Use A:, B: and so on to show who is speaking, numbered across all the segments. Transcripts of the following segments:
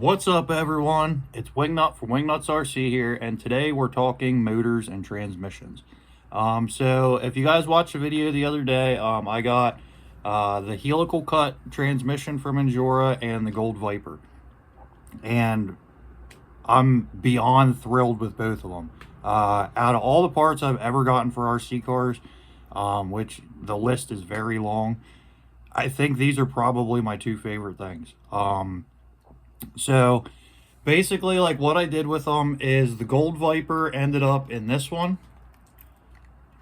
A: What's up, everyone? It's Wingnut from Wingnuts RC here, and today we're talking motors and transmissions. So if you guys watched the video the other day, I got the helical cut transmission from Injora and the Gold Viper, and I'm beyond thrilled with both of them. Out of all the parts I've ever gotten for RC cars, which the list is very long, I think these are probably my two favorite things. So basically, like, what I did with them is the Gold Viper ended up in this one,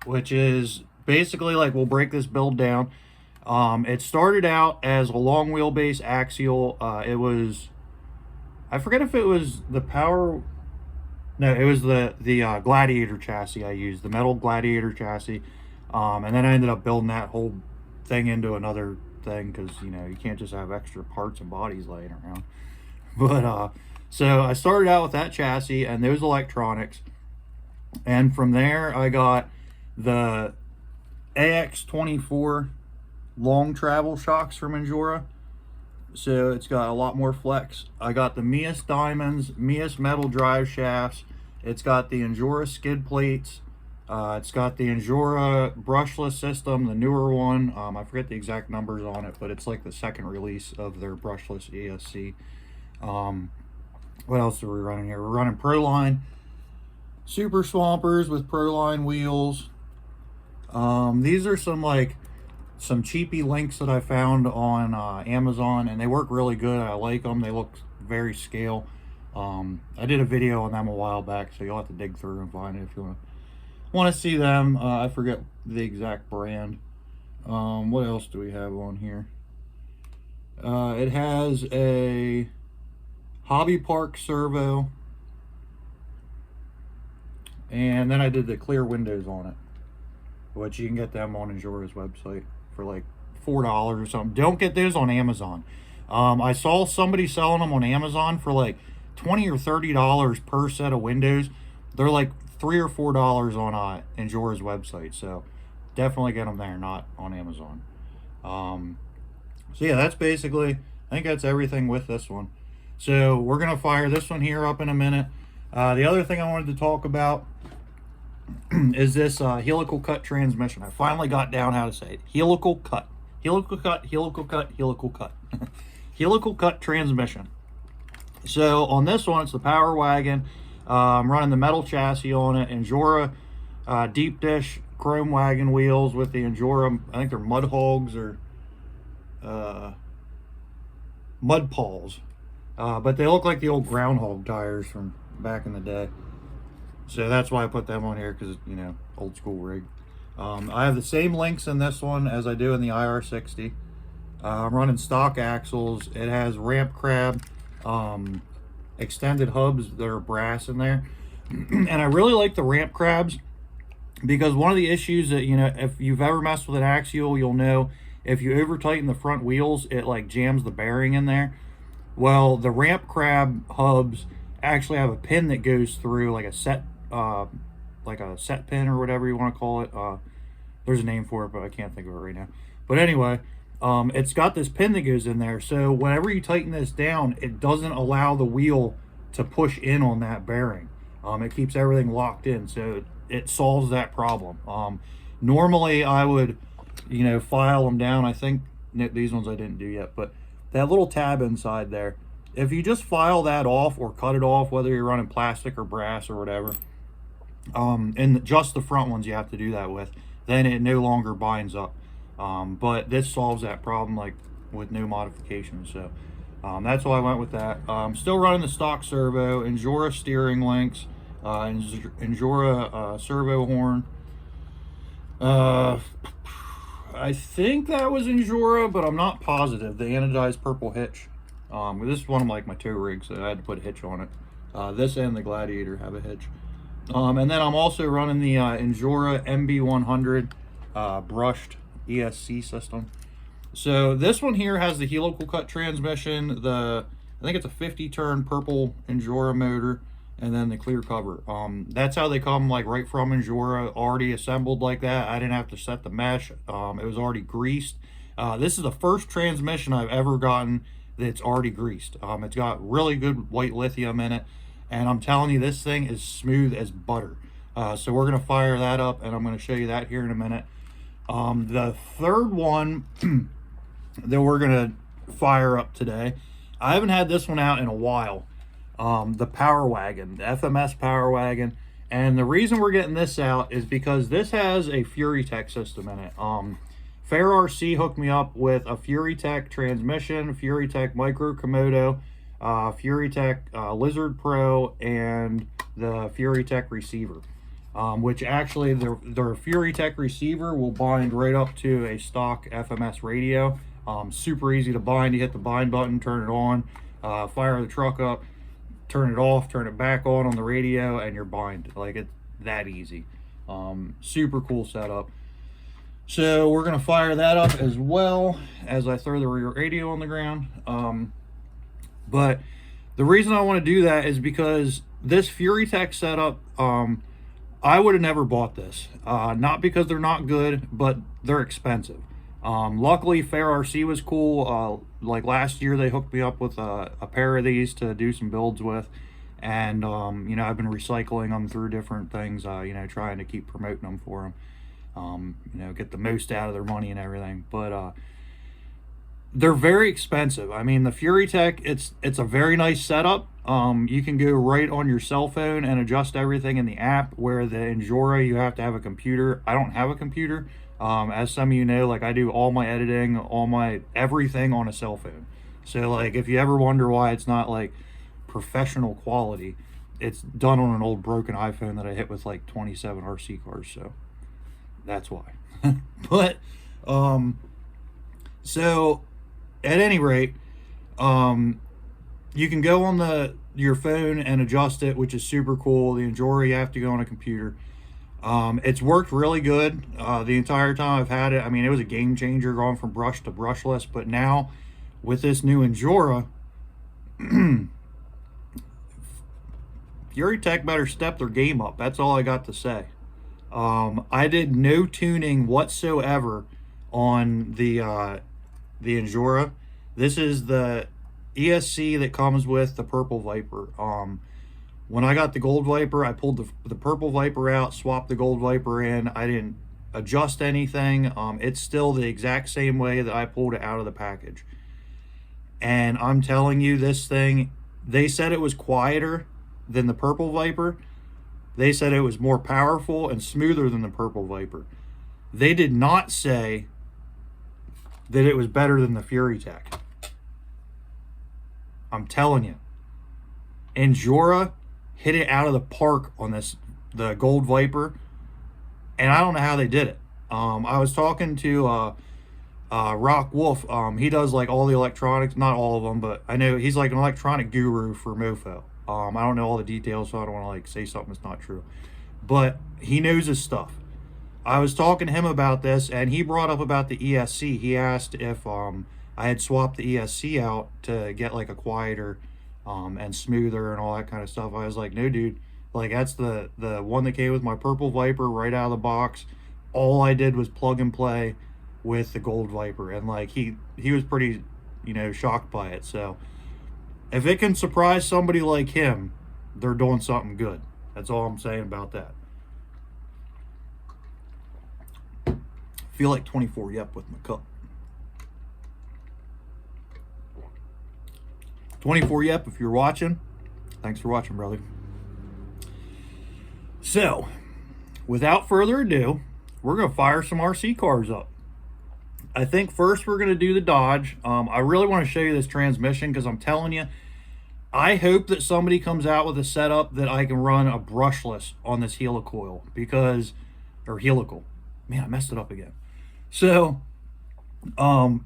A: which is basically, like, we'll break this build down. It started out as a long wheelbase axial. It was, I forget if it was the power, no, it was the Gladiator chassis I used, the metal Gladiator chassis. And then I ended up building that whole thing into another thing because, you know, you can't just have extra parts and bodies laying around. But so I started out with that chassis and those electronics, and from there I got the AX24 long travel shocks from Injora. So it's got a lot more flex. I got the Mias diamonds, Mias metal drive shafts. It's got the Injora skid plates. It's got the Injora brushless system, the newer one. I forget the exact numbers on it, but it's like the second release of their brushless ESC. What else are we running here? We're running Proline Super Swampers with Proline wheels. These are some cheapy links that I found on Amazon, and they work really good. I like them. They look very scale. I did a video on them a while back, so you'll have to dig through and find it if you want to see them. I forget the exact brand. What else do we have on here? It has a Hobby Park servo, and then I did the clear windows on it, which you can get them on Injora's website for like $4 or something. Don't get those on Amazon. I saw somebody selling them on Amazon for like $20 or $30 per set of windows. They're like $3 or $4 on Injora's website, so definitely get them there, not on Amazon. So yeah, that's basically, I think that's everything with this one. So we're gonna fire this one here up in a minute. The other thing I wanted to talk about is this helical cut transmission. I finally got down how to say it. Helical cut. Helical cut, helical cut, helical cut. Helical cut transmission. So on this one, it's the Power Wagon. I'm running the metal chassis on it. Injora deep dish chrome wagon wheels with the Injora, I think they're Mud Hogs or Mud Paws. But they look like the old groundhog tires from back in the day. So that's why I put them on here, because, you know, old school rig. I have the same links in this one as I do in the IR60. I'm running stock axles. It has ramp crab extended hubs that are brass in there. And I really like the ramp crabs because one of the issues that, you know, if you've ever messed with an axial, you'll know if you over tighten the front wheels, it like jams the bearing in there. Well, the ramp crab hubs actually have a pin that goes through, like a set pin or whatever you want to call it. There's a name for it, but I can't think of it right now. But anyway, it's got this pin that goes in there. So whenever you tighten this down, it doesn't allow the wheel to push in on that bearing. It keeps everything locked in, so it solves that problem. Normally I would, you know, file them down. I think these ones I didn't do yet, but that little tab inside there, if you just file that off or cut it off, whether you're running plastic or brass or whatever, and just the front ones you have to do that with, then it no longer binds up. But this solves that problem, like, with no modifications. So that's why I went with that. Still running the stock servo, Injora steering links, Injora servo horn. I think that was Injora, but I'm not positive. The anodized purple hitch. This is one of like my tow rigs, so I had to put a hitch on it. This and the Gladiator have a hitch. And then I'm also running the Injora MB100 brushed ESC system. So this one here has the helical cut transmission. I think it's a 50 turn purple Injora motor, and then the clear cover. That's how they come, like, right from Injora, already assembled like that. I didn't have to set the mesh. It was already greased. This is the first transmission I've ever gotten that's already greased. It's got really good white lithium in it, and I'm telling you, this thing is smooth as butter. So we're gonna fire that up, and I'm gonna show you that here in a minute. The third one that we're gonna fire up today, I haven't had this one out in a while. The Power Wagon, the FMS Power Wagon. And the reason we're getting this out is because this has a FuriTech system in it. Fair RC hooked me up with a FuriTech transmission, FuriTech Micro Komodo, FuriTech Lizard Pro, and the FuriTech receiver. Which actually, their FuriTech receiver will bind right up to a stock FMS radio. Super easy to bind. You hit the bind button, turn it on, fire the truck up, turn it off, turn it back on the radio, and you're bind. Like, it's that easy. Super cool setup. So we're gonna fire that up as well as I throw the radio on the ground. But the reason I want to do that is because this FuriTech setup, I would have never bought this. Not because they're not good, but they're expensive. Luckily, Fair RC was cool. Like last year, they hooked me up with a pair of these to do some builds with. And, you know, I've been recycling them through different things, you know, trying to keep promoting them for them. You know, get the most out of their money and everything. But they're very expensive. I mean, the FuriTech, it's a very nice setup. You can go right on your cell phone and adjust everything in the app, where the Injora, you have to have a computer. I don't have a computer. As some of you know, like, I do all my editing, all my everything on a cell phone. So, like, if you ever wonder why it's not like professional quality, it's done on an old broken iPhone that I hit with like 27 RC cars. So that's why. But so at any rate, you can go on your phone and adjust it, which is super cool. The Injora, you have to go on a computer. It's worked really good the entire time I've had it. I mean, it was a game changer going from brush to brushless, but now with this new Injora, FuriTech better step their game up. That's all I got to say. I did no tuning whatsoever on the Injora. This is the ESC that comes with the Purple Viper. When I got the Gold Viper, I pulled the Purple Viper out, swapped the Gold Viper in. I didn't adjust anything. It's still the exact same way that I pulled it out of the package. And I'm telling you, this thing, they said it was quieter than the Purple Viper. They said it was more powerful and smoother than the Purple Viper. They did not say that it was better than the FuriTech. I'm telling you. Injora hit it out of the park on the Gold Viper, and I don't know how they did it. I was talking to Rock Wolf. He does like all the electronics, not all of them, but I know he's like an electronic guru for Mofo. I don't know all the details, so I don't want to like say something that's not true, but he knows his stuff. I was talking to him about this, and he brought up about the ESC. He asked if I had swapped the ESC out to get like a quieter and smoother and all that kind of stuff. I was like, no, dude, like, that's the one that came with my Purple Viper right out of the box. All I did was plug and play with the Gold Viper, and like he was pretty, you know, shocked by it. So if it can surprise somebody like him, they're doing something good. That's all I'm saying about that. Feel like 24 Yep with my cup. 24 Yep, if you're watching, thanks for watching, brother. So, without further ado, we're going to fire some RC cars up. I think first we're going to do the Dodge. I really want to show you this transmission because I'm telling you, I hope that somebody comes out with a setup that I can run a brushless on this helicoil, because, or helical. Man, I messed it up again. So,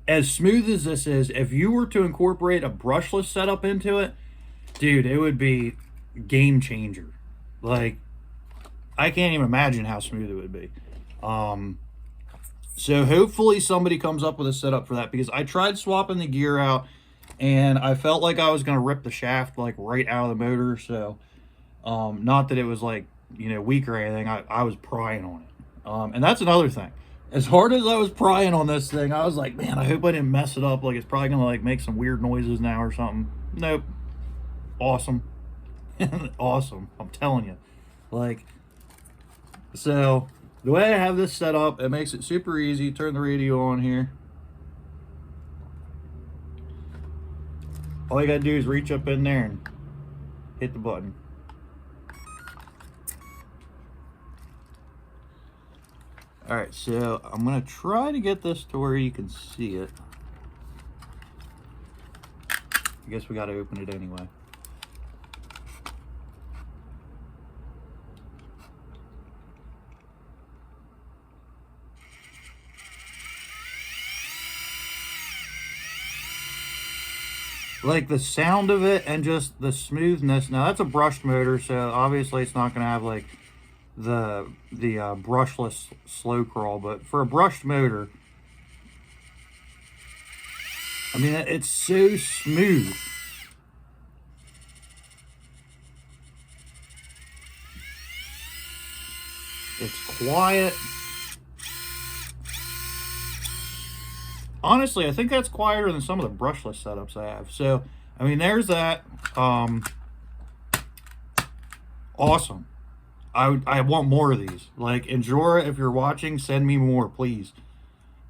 A: as smooth as this is, if you were to incorporate a brushless setup into it, dude, it would be game changer. Like, I can't even imagine how smooth it would be. So hopefully somebody comes up with a setup for that, because I tried swapping the gear out and I felt like I was going to rip the shaft like right out of the motor. So, not that it was like, you know, weak or anything. I was prying on it. And that's another thing. As hard as I was prying on this thing, I was like, man, I hope I didn't mess it up. Like, it's probably gonna like make some weird noises now or something. Nope. Awesome. Awesome. I'm telling you. Like, so the way I have this set up, it makes it super easy. Turn the radio on here. All you gotta do is reach up in there and hit the button. Alright, so I'm going to try to get this to where you can see it. I guess we got to open it anyway. Like the sound of it and just the smoothness. Now that's a brushed motor, so obviously it's not going to have like the brushless slow crawl, but for a brushed motor, I mean, it's so smooth. It's quiet. Honestly, I think that's quieter than some of the brushless setups I have. So, I mean, there's that. Awesome. I want more of these. Like, Injora, if you're watching, send me more, please.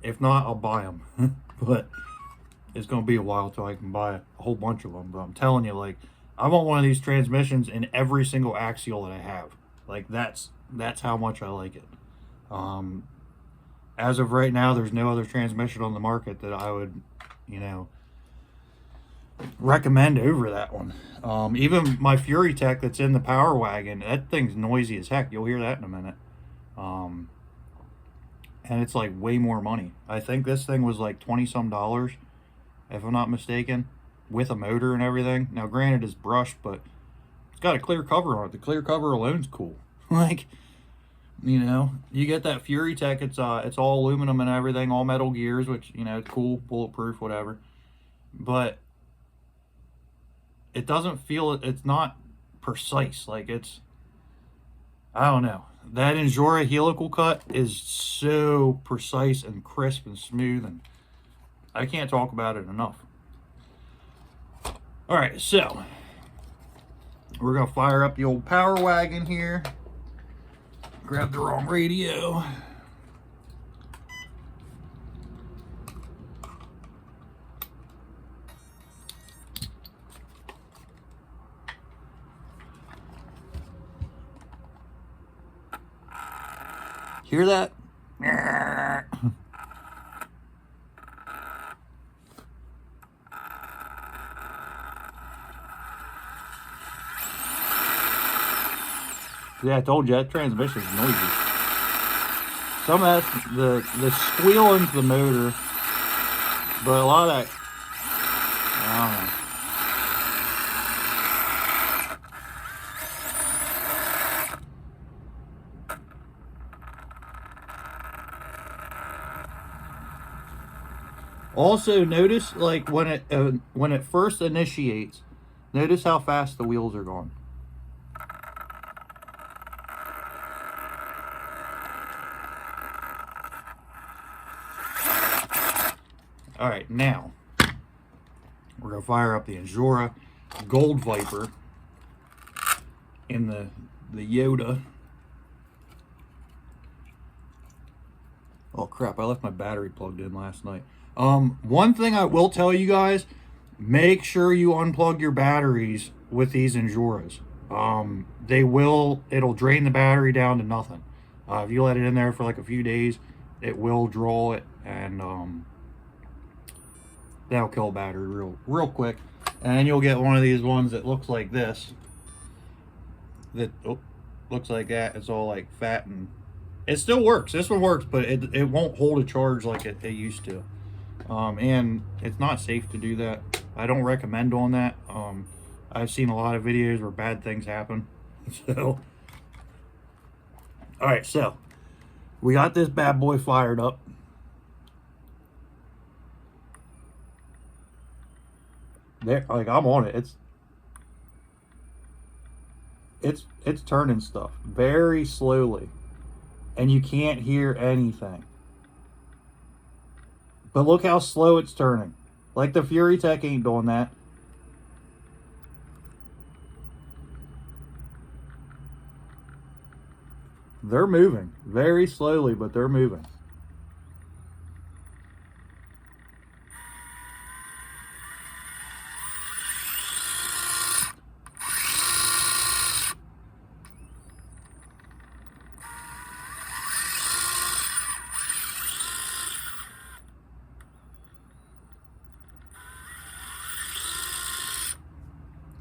A: If not, I'll buy them. But it's going to be a while till I can buy a whole bunch of them. But I'm telling you, like, I want one of these transmissions in every single axial that I have. Like, that's how much I like it. As of right now, there's no other transmission on the market that I would, you know, recommend over that one. Even my Fury Tech that's in the Power Wagon, that thing's noisy as heck. You'll hear that in a minute. And it's like way more money. I think this thing was like $20-some, if I'm not mistaken, with a motor and everything. Now, granted, it's brushed, but it's got a clear cover on it. The clear cover alone's cool. Like, you know, you get that Fury Tech, it's all aluminum and everything, all metal gears, which, you know, it's cool, bulletproof, whatever. But it doesn't feel, it's not precise. Like, it's, I don't know. That Injora helical cut is so precise and crisp and smooth, and I can't talk about it enough. All right, so we're going to fire up the old Power Wagon here. Grab the wrong radio. Hear that? Yeah, I told you that transmission is noisy. Some of that's the squealing's the motor, but a lot of that, I don't know. Also, notice like when it first initiates, notice how fast the wheels are going. All right, now we're gonna fire up the Injora Gold Viper in the Yoda. Oh crap, I left my battery plugged in last night. One thing I will tell you guys, make sure you unplug your batteries with these Injoras. It'll drain the battery down to nothing. If you let it in there for like a few days, it will draw it, and that'll kill a battery real quick. And you'll get one of these ones that looks like this. Looks like that. It's all like fat, and it still works. This one works, but it won't hold a charge like it used to. And it's not safe to do that. I don't recommend on that. I've seen a lot of videos where bad things happen. So, all right, so we got this bad boy fired up. There, like, I'm on it. It's turning stuff very slowly, and you can't hear anything. But look how slow it's turning. Like the Fury Tech ain't doing that. They're moving very slowly, but they're moving.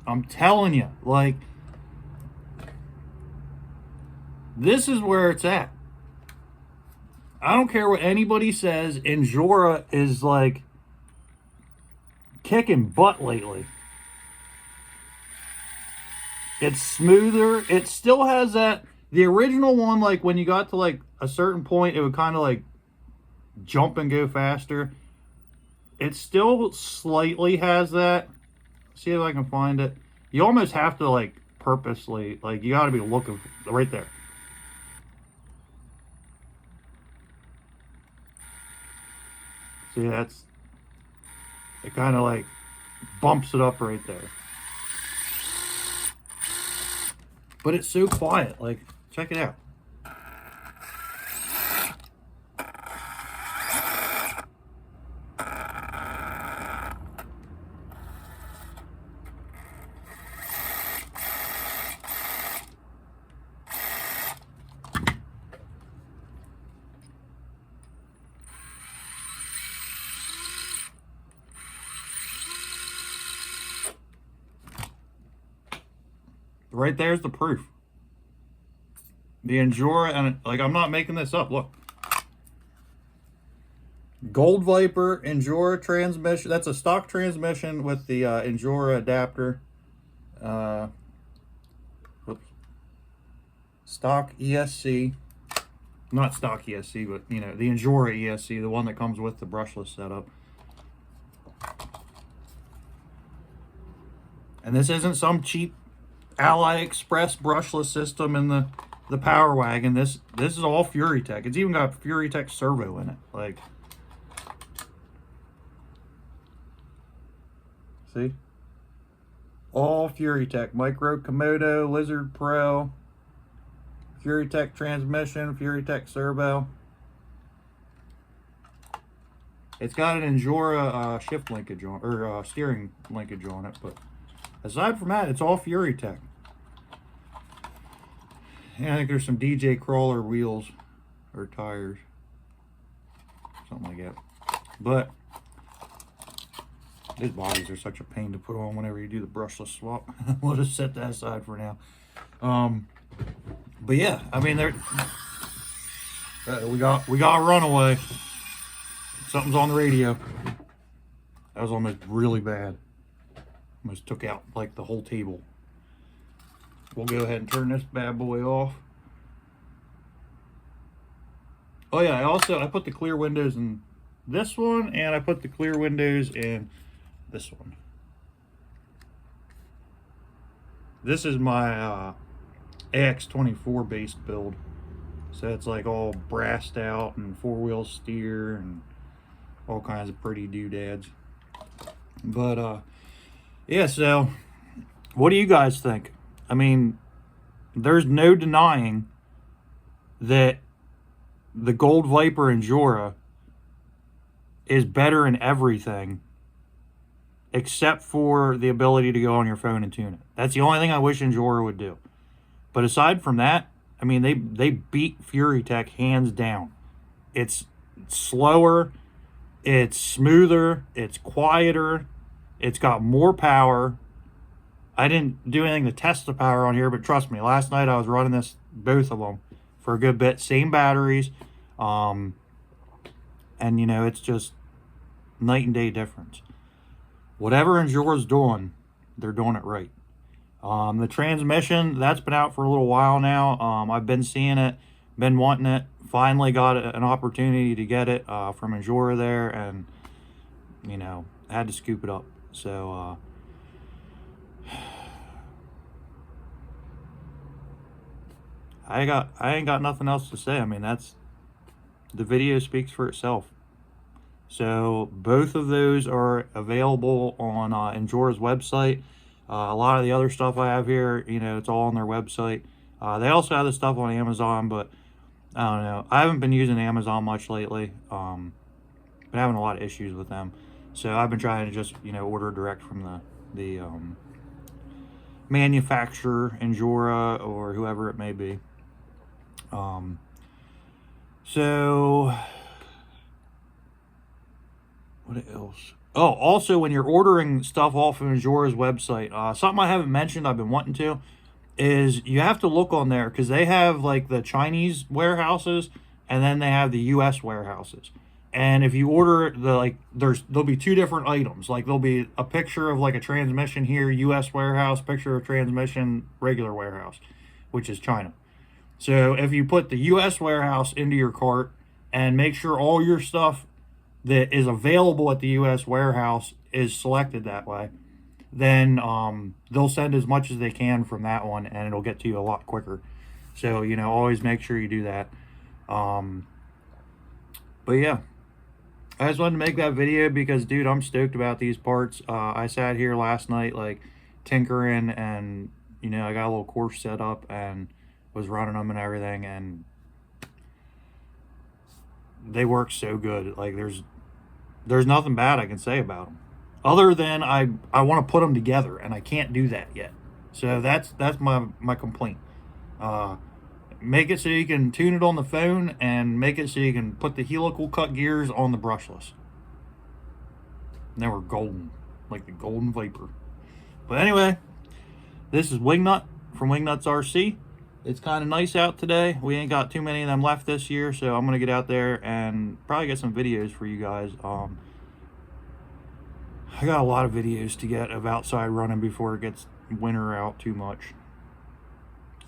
A: I'm telling you, like, this is where it's at. I don't care what anybody says. Injora is like kicking butt lately. It's smoother. It still has that. The original one, like when you got to like a certain point, it would kind of like jump and go faster. It still slightly has that. See if I can find it. You almost have to like purposely, like you got to be looking right there. See, that's, it kind of like bumps it up right there. But it's so quiet. Like, check it out. Right there's the proof. The Injora, and like I'm not making this up. Look, Gold Viper Injora transmission. That's a stock transmission with the Injora adapter. Oops. Stock ESC, not stock ESC, but you know the Injora ESC, the one that comes with the brushless setup. And this isn't some cheap AliExpress brushless system in the Power Wagon. This is all Fury Tech. It's even got Fury Tech servo in it. Like, see, all Fury Tech. Micro Komodo, Lizard Pro, Fury Tech transmission, Fury Tech servo. It's got an Injora shift linkage on, or steering linkage on it, but aside from that, it's all Fury Tech. And I think there's some DJ Crawler wheels or tires, something like that. But these bodies are such a pain to put on whenever you do the brushless swap. We'll just set that aside for now. But yeah, I mean, we got a runaway. Something's on the radio. That was almost really bad. Almost took out like the whole table. We'll go ahead and turn this bad boy off. Oh yeah, I put the clear windows in this one, and I put the clear windows in this one. This is my AX24 based build. So it's like all brassed out and four-wheel steer and all kinds of pretty doodads. But yeah, so what do you guys think? I mean, there's no denying that the Gold Viper Injora is better in everything except for the ability to go on your phone and tune it. That's the only thing I wish Injora would do. But aside from that, I mean, they beat Fury Tech hands down. It's slower, it's smoother, it's quieter, it's got more power. I didn't do anything to test the power on here, but trust me, last night I was running both of them for a good bit. Same batteries. And, you know, it's just night and day difference. Whatever Injora's doing, they're doing it right. The transmission, that's been out for a little while now. I've been seeing it, been wanting it. Finally got an opportunity to get it from Injora there, and, you know, I had to scoop it up. So, I ain't got nothing else to say. I mean, the video speaks for itself. So both of those are available on Injora's website. A lot of the other stuff I have here, you know, it's all on their website. They also have the stuff on Amazon, but I don't know. I haven't been using Amazon much lately. Been having a lot of issues with them. So I've been trying to just, you know, order direct from the manufacturer, Injora, or whoever it may be. So what else? Oh, also when you're ordering stuff off of Injora's website, something I haven't mentioned, I've been wanting to, is you have to look on there because they have like the Chinese warehouses and then they have the US warehouses. And if you order there'll be two different items. Like there'll be a picture of like a transmission here, US warehouse, picture of transmission, regular warehouse, which is China. So if you put the US warehouse into your cart and make sure all your stuff that is available at the US warehouse is selected that way, then they'll send as much as they can from that one and it'll get to you a lot quicker. So, you know, always make sure you do that. But yeah, I just wanted to make that video because, dude, I'm stoked about these parts. I sat here last night, like, tinkering, and, you know, I got a little course set up and was running them and everything, and they work so good. Like, there's nothing bad I can say about them. Other than I want to put them together, and I can't do that yet. So that's my complaint. Make it so you can tune it on the phone, and make it so you can put the helical cut gears on the brushless. And they were golden, like the golden vapor. But anyway, this is Wingnut from Wingnuts RC. It's kind of nice out today. We ain't got too many of them left this year, so I'm gonna get out there and probably get some videos for you guys. I got a lot of videos to get of outside running before it gets winter out too much.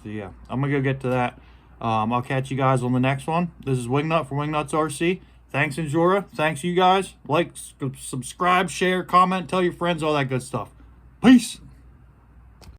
A: So yeah, I'm gonna go get to that. I'll catch you guys on the next one. This is Wingnut from Wingnuts RC. Thanks, Injora. Thanks, you guys. Like, subscribe, share, comment, tell your friends, all that good stuff. Peace.